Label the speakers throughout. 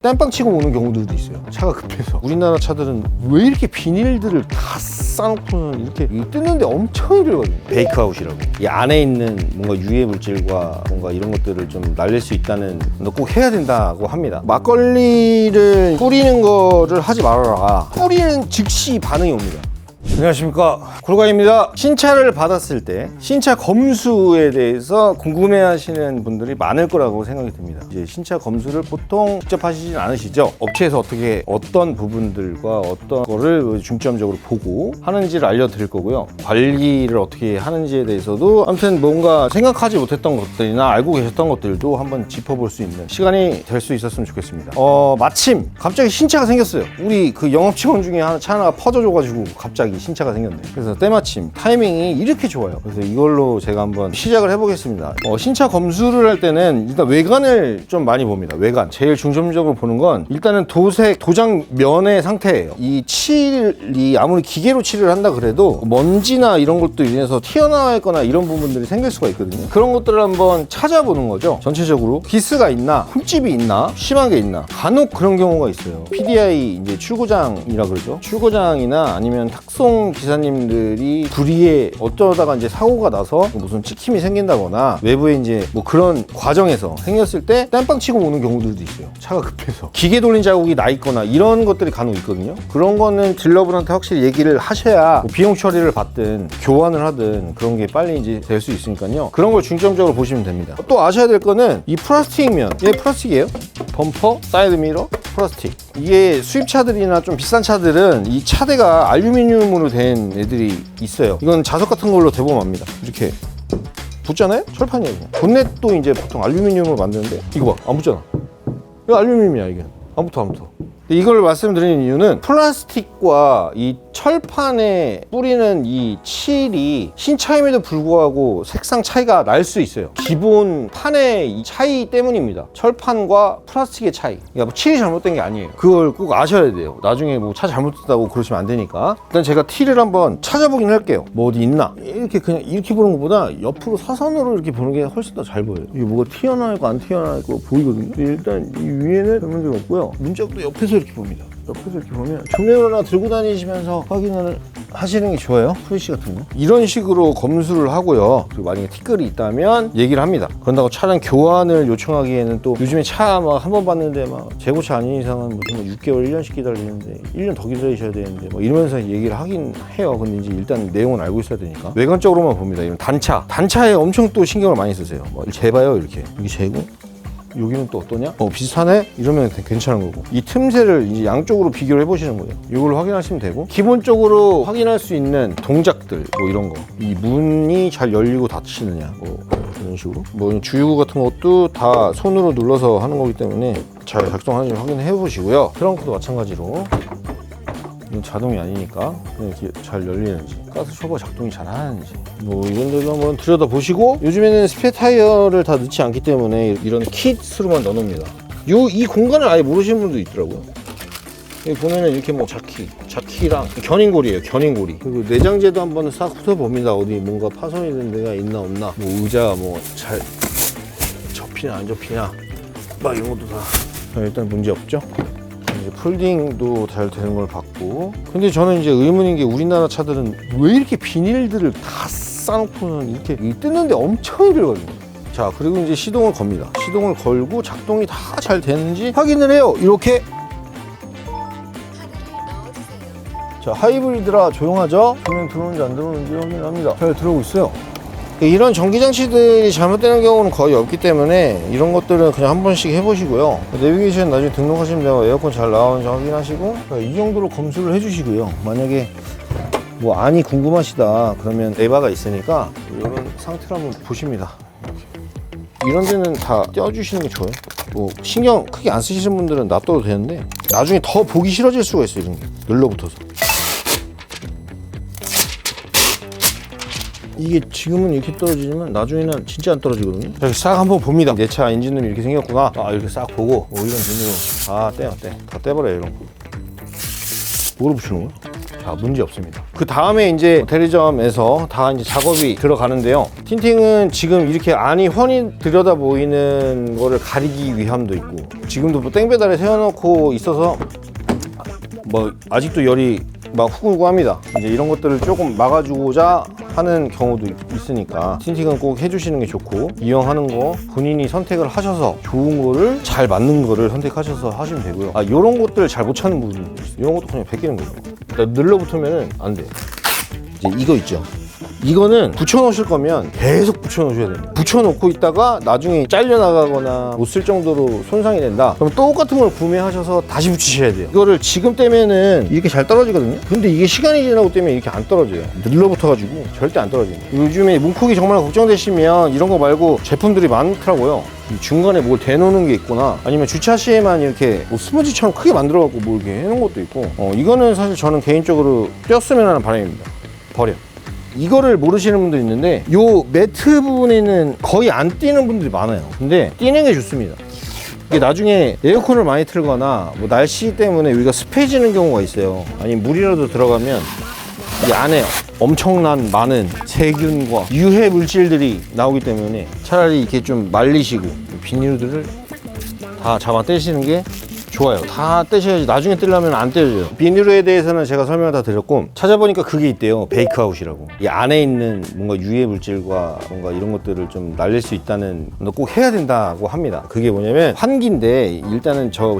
Speaker 1: 땜빵 치고 오는 경우들도 있어요. 차가 급해서. 우리나라 차들은 왜 이렇게 비닐들을 다 싸놓고는 이렇게 뜯는데 엄청 힘들거든요. 베이크아웃이라고. 이 안에 있는 뭔가 유해 물질과 뭔가 이런 것들을 좀 날릴 수 있다는, 너 꼭 해야 된다고 합니다. 막걸리를 뿌리는 거를 하지 말아라. 뿌리는 즉시 반응이 옵니다. 안녕하십니까, 골광입니다. 신차를 받았을 때 신차 검수에 대해서 궁금해하시는 분들이 많을 거라고 생각이 듭니다. 이제 신차 검수를 보통 직접 하시진 않으시죠. 업체에서 어떻게 어떤 부분들과 어떤 거를 중점적으로 보고 하는지를 알려드릴 거고요. 관리를 어떻게 하는지에 대해서도 아무튼 뭔가 생각하지 못했던 것들이나 알고 계셨던 것들도 한번 짚어볼 수 있는 시간이 될 수 있었으면 좋겠습니다. 마침 갑자기 신차가 생겼어요. 우리 그 영업 직원 중에 차 하나가 퍼져줘가지고 갑자기 신차가 생겼네. 그래서 때마침 타이밍이 이렇게 좋아요. 그래서 이걸로 제가 한번 시작을 해보겠습니다. 신차 검수를 할 때는 일단 외관을 좀 많이 봅니다. 외관. 제일 중점적으로 보는 건 일단은 도장 면의 상태예요. 이 칠이 아무리 기계로 칠을 한다 그래도 먼지나 이런 것도 인해서 튀어나와 있거나 이런 부분들이 생길 수가 있거든요. 그런 것들을 한번 찾아보는 거죠. 전체적으로 기스가 있나, 흠집이 있나, 심한 게 있나. 간혹 그런 경우가 있어요. PDI 이제 출고장이라 그러죠. 출고장이나 아니면 탁송 기사님들이 불의에 어쩌다가 이제 사고가 나서 무슨 찍힘이 생긴다거나 외부에 이제 뭐 그런 과정에서 생겼을 때 땜빵 치고 오는 경우들도 있어요. 차가 급해서 기계 돌린 자국이 나 있거나 이런 것들이 간혹 있거든요. 그런 거는 딜러분한테 확실히 얘기를 하셔야 뭐 비용 처리를 받든 교환을 하든 그런 게 빨리 이제 될 수 있으니까요. 그런 걸 중점적으로 보시면 됩니다. 또 아셔야 될 거는 이 플라스틱면, 얘 플라스틱이에요. 범퍼, 사이드 미러, 플라스틱. 이게 수입차들이나 좀 비싼 차들은 이 차대가 알루미늄으로 된 애들이 있어요. 이건 자석 같은 걸로 대범합니다. 이렇게 붙잖아요? 철판이에요. 그냥. 본넷도 이제 보통 알루미늄으로 만드는데 이거 봐, 안 붙잖아. 이거 알루미늄이야. 이게 안 붙어. 이걸 말씀드리는 이유는 플라스틱과 이 철판에 뿌리는 이 칠이 신차임에도 불구하고 색상 차이가 날 수 있어요. 기본 판의 이 차이 때문입니다. 철판과 플라스틱의 차이. 그러니까 뭐 칠이 잘못된 게 아니에요. 그걸 꼭 아셔야 돼요. 나중에 뭐 차 잘못됐다고 그러시면 안 되니까. 일단 제가 티를 한번 찾아보긴 할게요. 뭐 어디 있나? 이렇게 그냥 이렇게 보는 것보다 옆으로 사선으로 이렇게 보는 게 훨씬 더 잘 보여요. 이게 뭐가 튀어나와 있고 안 튀어나와 있고 보이거든요. 일단 이 위에는 별 문제가 없고요. 문짝도 옆에서 이렇게 봅니다. 옆에서 이렇게 보면 조명을 하나 들고 다니시면서 확인을 하시는 게 좋아요. 후레쉬 같은 거 이런 식으로 검수를 하고요. 그리고 만약에 티끌이 있다면 얘기를 합니다. 그런다고 차량 교환을 요청하기에는 또 요즘에 차 막 한 번 봤는데 막 재고차 아닌 이상은 뭐 6개월 1년씩 기다리는데 1년 더 기다리셔야 되는데 뭐 이러면서 얘기를 하긴 해요. 근데 이제 일단 내용은 알고 있어야 되니까 외관적으로만 봅니다. 이런 단차에 엄청 또 신경을 많이 쓰세요. 뭐 재봐요. 이렇게 여기 재고 여기는 또 어떠냐? 비슷하네? 이러면 괜찮은 거고 이 틈새를 이제 양쪽으로 비교를 해보시는 거예요. 이걸로 확인하시면 되고 기본적으로 확인할 수 있는 동작들 뭐 이런 거 이 문이 잘 열리고 닫히느냐 뭐 이런 식으로 뭐 주유구 같은 것도 다 손으로 눌러서 하는 거기 때문에 잘 작동하는지 확인해 보시고요. 트렁크도 마찬가지로 이건 자동이 아니니까 이렇게 잘 열리는지 가스 쇼버 작동이 잘 하는지 뭐 이런 데도 한번 들여다보시고 요즘에는 스페어 타이어를 다 넣지 않기 때문에 이런 킷으로만 넣어놓습니다. 이 공간을 아예 모르시는 분도 있더라고요. 여기 보면은 이렇게 뭐 자키랑 견인고리예요. 견인고리. 그리고 내장재도 한번 싹 훑어봅니다. 어디 뭔가 파손이 된 데가 있나 없나 뭐 의자 뭐 잘 접히냐 안 접히냐 막 이런 것도 다 일단 문제 없죠. 폴딩도 잘 되는 걸 봤고 근데 저는 이제 의문인 게 우리나라 차들은 왜 이렇게 비닐들을 다 싸놓고는 이렇게 뜯는데 엄청 힘들거든요. 자 그리고 이제 시동을 겁니다. 시동을 걸고 작동이 다 잘 되는지 확인을 해요. 이렇게 자 하이브리드라 조용하죠? 조명 들어오는지 안 들어오는지 확인을 합니다. 잘 들어오고 있어요. 이런 전기장치들이 잘못되는 경우는 거의 없기 때문에 이런 것들은 그냥 한 번씩 해보시고요. 내비게이션 나중에 등록하시면 되고 에어컨 잘 나오는지 확인하시고 이 정도로 검수를 해주시고요. 만약에 뭐 안이 궁금하시다 그러면 에바가 있으니까 이런 상태를 한번 보십니다. 이런 데는 다 떼어주시는 게 좋아요. 뭐 신경 크게 안 쓰시는 분들은 놔둬도 되는데 나중에 더 보기 싫어질 수가 있어요. 이런 게 눌러붙어서 이게 지금은 이렇게 떨어지지만 나중에는 진짜 안 떨어지거든요. 이렇게 싹 한번 봅니다. 내 차 엔진룸이 이렇게 생겼구나. 이렇게 싹 보고 이런 재미로 다 떼버려요. 이런 거 뭐로 붙이는 거야? 자, 문제 없습니다. 그 다음에 이제 대리점에서 다 이제 작업이 들어가는데요. 틴팅은 지금 이렇게 안이 훤히 들여다 보이는 거를 가리기 위함도 있고, 지금도 뭐 땡배달에 세워놓고 있어서 뭐 아직도 열이 막 후구고 합니다. 이제 이런 것들을 조금 막아주고자 하는 경우도 있으니까 틴팅은 꼭 해주시는 게 좋고, 이왕하는 거 본인이 선택을 하셔서 좋은 거를 잘 맞는 거를 선택하셔서 하시면 되고요. 이런 것들 잘 못 찾는 부분이 있어요. 이런 것도 그냥 베끼는 거예요. 늘러붙으면 안 돼요. 이제 이거 있죠. 이거는 붙여놓으실 거면 계속 붙여놓으셔야 됩니다. 붙여놓고 있다가 나중에 잘려나가거나 못 쓸 정도로 손상이 된다. 그럼 똑같은 걸 구매하셔서 다시 붙이셔야 돼요. 이거를 지금 떼면은 이렇게 잘 떨어지거든요. 근데 이게 시간이 지나고 떼면 이렇게 안 떨어져요. 늘러붙어가지고 절대 안 떨어집니다. 요즘에 문콕이 정말 걱정되시면 이런 거 말고 제품들이 많더라고요. 중간에 뭘 대놓는 게 있거나, 아니면 주차 시에만 이렇게 뭐 스펀지처럼 크게 만들어갖고 뭐 이렇게 해놓은 것도 있고, 이거는 사실 저는 개인적으로 떼었으면 하는 바람입니다. 버려. 이거를 모르시는 분들이 있는데, 요 매트 부분에는 거의 안 띄는 분들이 많아요. 근데 띄는 게 좋습니다. 이게 나중에 에어컨을 많이 틀거나 뭐 날씨 때문에 여기가 습해지는 경우가 있어요. 아니면 물이라도 들어가면 이 안에 엄청난 많은 세균과 유해 물질들이 나오기 때문에 차라리 이렇게 좀 말리시고 비닐들을 다 잡아 떼시는 게 좋아요. 다 떼셔야지. 나중에 떼려면 안 떼져요. 비닐에 대해서는 제가 설명을 다 드렸고, 찾아보니까 그게 있대요. 베이크아웃이라고. 이 안에 있는 뭔가 유해 물질과 뭔가 이런 것들을 좀 날릴 수 있다는, 꼭 해야 된다고 합니다. 그게 뭐냐면 환기인데, 일단은 저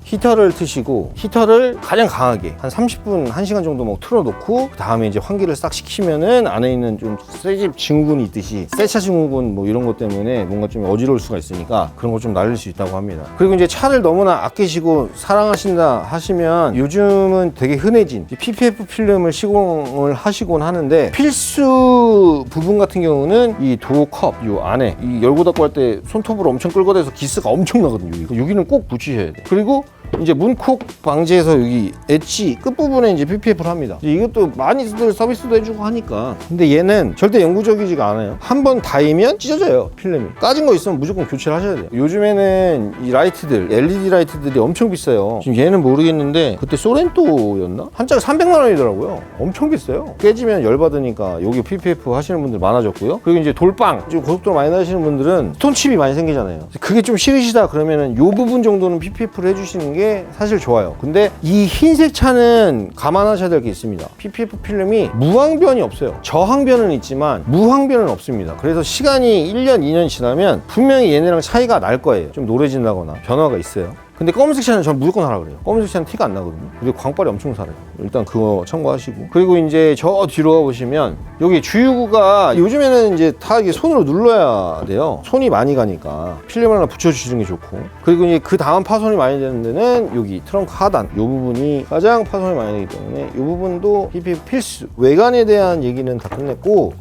Speaker 1: 히터를 트시고, 히터를 가장 강하게 한 30분, 1시간 정도 뭐 틀어놓고, 그 다음에 이제 환기를 싹 시키면은 안에 있는 좀 쇠집 증후군이 있듯이, 세차 증후군 뭐 이런 것 때문에 뭔가 좀 어지러울 수가 있으니까 그런 거 좀 날릴 수 있다고 합니다. 그리고 이제 차를 너무나 아끼시고 사랑하신다 하시면 요즘은 되게 흔해진 PPF 필름을 시공을 하시곤 하는데, 필수 부분 같은 경우는 이 도어컵 요 안에 이 열고 닫고 할 때 손톱으로 엄청 끌고 대서 기스가 엄청 나거든요. 여기는 꼭 붙이셔야 돼요. 그리고 이제 문콕 방지해서 여기 엣지 끝부분에 이제 PPF를 합니다. 이것도 많이들 서비스도 해주고 하니까. 근데 얘는 절대 영구적이지가 않아요. 한번 닿으면 찢어져요. 필름이 까진 거 있으면 무조건 교체를 하셔야 돼요. 요즘에는 이 라이트들, LED 라이트들이 엄청 비싸요. 지금 얘는 모르겠는데 그때 소렌토였나? 한 짝에 300만 원이더라고요. 엄청 비싸요. 깨지면 열받으니까 여기 PPF 하시는 분들 많아졌고요. 그리고 이제 돌빵, 지금 고속도로 많이 다니시는 분들은 스톤칩이 많이 생기잖아요. 그게 좀 싫으시다 그러면은 요 부분 정도는 PPF를 해주시는 게 사실 좋아요. 근데 이 흰색 차는 감안하셔야 될 게 있습니다. PPF 필름이 무항변이 없어요. 저항변은 있지만 무항변은 없습니다. 그래서 시간이 1년, 2년 지나면 분명히 얘네랑 차이가 날 거예요. 좀 노래진다거나 변화가 있어요. 근데 검은색 차는 전 무조건 하라 그래요. 검은색 차는 티가 안 나거든요. 그리고 광빨이 엄청 살아요. 일단 그거 참고하시고. 그리고 이제 저 뒤로 가보시면 여기 주유구가 요즘에는 이제 다 이게 손으로 눌러야 돼요. 손이 많이 가니까 필름을 하나 붙여주시는 게 좋고. 그리고 이제 그 다음 파손이 많이 되는 데는 여기 트렁크 하단 이 부분이 가장 파손이 많이 되기 때문에 이 부분도 PPF 필수. 외관에 대한 얘기는 다 끝냈고,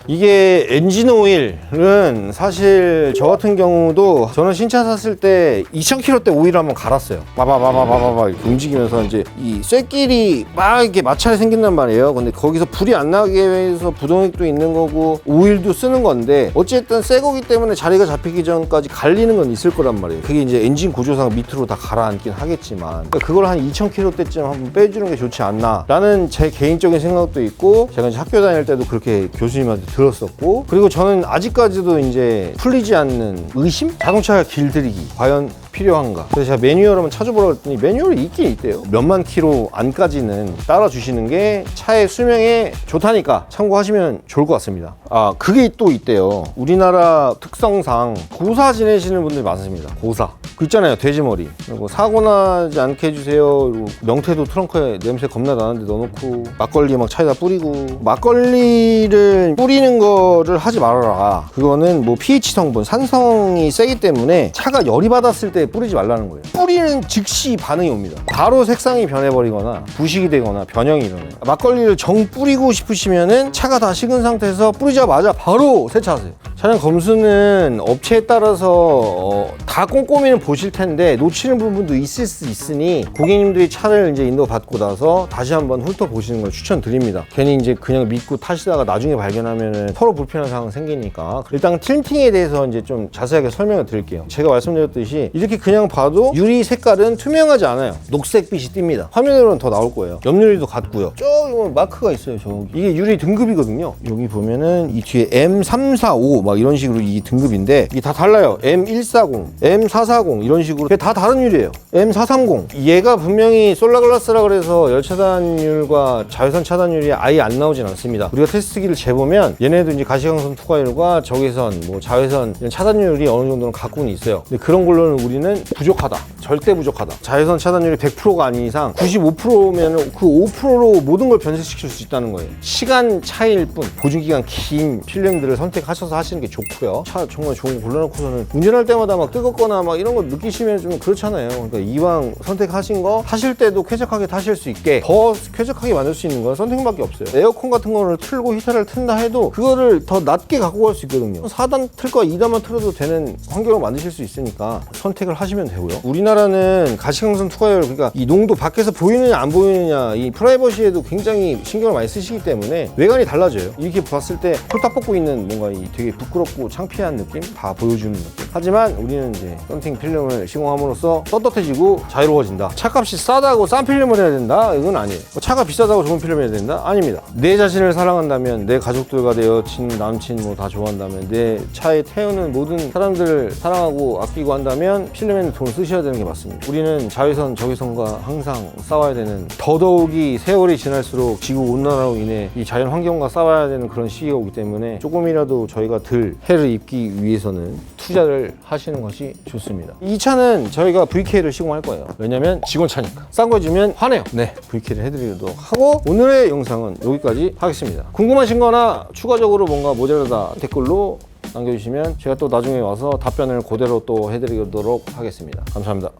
Speaker 1: 이게 엔진 오일은 사실 저 같은 경우도 저는 신차 샀을 때 2000km 오일을 한번 갈았어요. 바바바바바바바 이렇게 움직이면서 이제 이 쇳길이 막 이렇게 마찰이 생긴단 말이에요. 근데 거기서 불이 안 나게 위해서 부동액도 있는 거고 오일도 쓰는 건데, 어쨌든 새 거기 때문에 자리가 잡히기 전까지 갈리는 건 있을 거란 말이에요. 그게 이제 엔진 구조상 밑으로 다 가라앉긴 하겠지만, 그러니까 그걸 한 2000km대쯤 한번 빼주는 게 좋지 않나 라는 제 개인적인 생각도 있고, 제가 이제 학교 다닐 때도 그렇게 교수님한테 들었었고, 그리고 저는 아직까지도 이제 풀리지 않는 의심? 자동차 길들이기 과연 필요한가? 그래서 제가 매뉴얼 한번 찾아보라고 했더니 매뉴얼이 있긴 있대요. 몇만 킬로 안까지는 따라주시는 게 차의 수명에 좋다니까 참고하시면 좋을 것 같습니다. 그게 또 있대요. 우리나라 특성상 고사 지내시는 분들이 많습니다. 고사. 그 있잖아요, 돼지머리. 그리고 사고 나지 않게 해주세요. 그리고 명태도 트렁크에 냄새 겁나 나는데 넣어놓고, 막걸리 막 차에다 뿌리고. 막걸리를 뿌리는 거를 하지 말아라. 그거는 뭐 pH 성분, 산성이 세기 때문에 차가 열이 받았을 때 뿌리지 말라는 거예요. 뿌리는 즉시 반응이 옵니다. 바로 색상이 변해버리거나 부식이 되거나 변형이 일어나요. 막걸리를 정 뿌리고 싶으시면은 차가 다 식은 상태에서 뿌리자마자 바로 세차하세요. 차량 검수는 업체에 따라서 다 꼼꼼히는 보실 텐데 놓치는 부분도 있을 수 있으니, 고객님들이 차를 이제 인도받고 나서 다시 한번 훑어보시는 걸 추천드립니다. 괜히 이제 그냥 믿고 타시다가 나중에 발견하면은 서로 불편한 상황 생기니까. 일단 틴팅에 대해서 이제 좀 자세하게 설명을 드릴게요. 제가 말씀드렸듯이 이렇게 이렇게 그냥 봐도 유리 색깔은 투명하지 않아요. 녹색빛이 띕니다. 화면으로는 더 나올 거예요. 옆유리도 같고요. 저기 보면 마크가 있어요. 저기 이게 유리 등급이거든요. 여기 보면은 이 뒤에 M345 막 이런 식으로 이 등급인데 이게 다 달라요. M140, M440 이런 식으로 다 다른 유리예요. M430 얘가 분명히 솔라글라스라 그래서 열차단율과 자외선 차단율이 아예 안 나오진 않습니다. 우리가 테스트기를 재보면 얘네도 이제 가시광선 투과율과 적외선, 뭐 자외선 이런 차단율이 어느 정도는 갖고는 있어요. 근데 그런 걸로는 우리는 부족하다. 절대 부족하다. 자외선 차단율이 100%가 아닌 이상 95%면 그 5%로 모든 걸 변색시킬 수 있다는 거예요. 시간 차이일 뿐. 보증기간 긴 필름들을 선택하셔서 하시는 게 좋고요. 차 정말 좋은 거 골라놓고서는 운전할 때마다 막 뜨겁거나 막 이런 거 느끼시면 좀 그렇잖아요. 그러니까 이왕 선택하신 거 타실 때도 쾌적하게 타실 수 있게 더 쾌적하게 만들 수 있는 건 선택밖에 없어요. 에어컨 같은 거를 틀고 히터를 튼다 해도 그거를 더 낮게 갖고 갈 수 있거든요. 4단 틀 거 2단만 틀어도 되는 환경을 만드실 수 있으니까 선택을 하시면 되고요. 우리나라는 가시광선 투과율, 그러니까 이 농도 밖에서 보이느냐 안 보이느냐 이 프라이버시에도 굉장히 신경을 많이 쓰시기 때문에 외관이 달라져요. 이렇게 봤을 때 홀딱 벗고 있는 뭔가 이 되게 부끄럽고 창피한 느낌 다 보여주는 느낌. 하지만 우리는 이제 썬팅 필름을 시공함으로써 떳떳해지고 자유로워진다. 차값이 싸다고 싼 필름을 해야 된다? 이건 아니에요. 차가 비싸다고 좋은 필름을 해야 된다? 아닙니다. 내 자신을 사랑한다면, 내 가족들과 내 여친, 남친 뭐 다 좋아한다면, 내 차에 태우는 모든 사람들을 사랑하고 아끼고 한다면 필름에는 돈을 쓰셔야 되는 게 맞습니다. 우리는 자외선, 적외선과 항상 싸워야 되는, 더더욱이 세월이 지날수록 지구 온난화로 인해 이 자연 환경과 싸워야 되는 그런 시기가 오기 때문에 조금이라도 저희가 덜 해를 입기 위해서는 투자를 하시는 것이 좋습니다. 이 차는 저희가 VK를 시공할 거예요. 왜냐면 직원 차니까. 싼 거 주면 화내요. 네, VK를 해드리도록 하고 오늘의 영상은 여기까지 하겠습니다. 궁금하신 거나 추가적으로 뭔가 모자라다 댓글로 남겨주시면 제가 또 나중에 와서 답변을 그대로 또 해드리도록 하겠습니다. 감사합니다.